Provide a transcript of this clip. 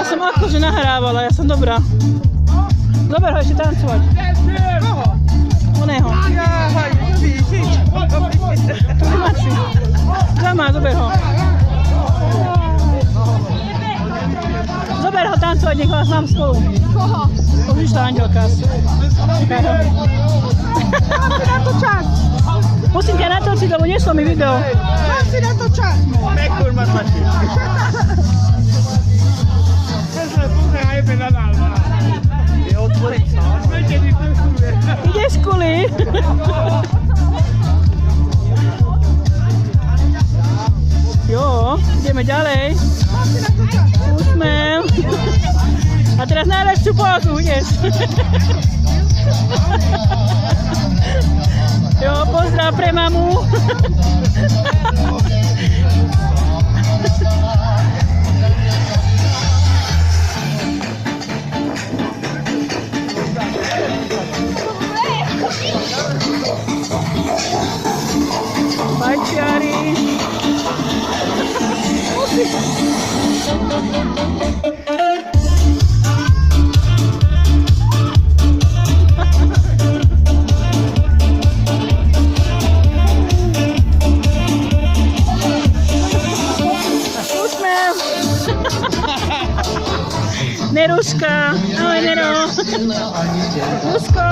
Ja som akože nahrávala, ja som dobrá. Dobre ho ešte tancovať. Oného. Zama, zober ho. Zober ho tancovať, nech vás mám spolu. Koho? Už tá Andelka. Čakaj ho. Mám si na to čas. Musím ťa natočiť, lebo nešlo mi video. Mám si na to čas. Megkurva Sasi. Questo è pure hai per l'alba. E ho due invece di più. Ideš kuli. Jo, ideme ďalej. Mám si na to čas. Úsmev. A teraz najlepšiu pózu, ideš. Jo, pozdrav pre mamu. Bajčiari. Neruška, ahoj Nero. Rusko.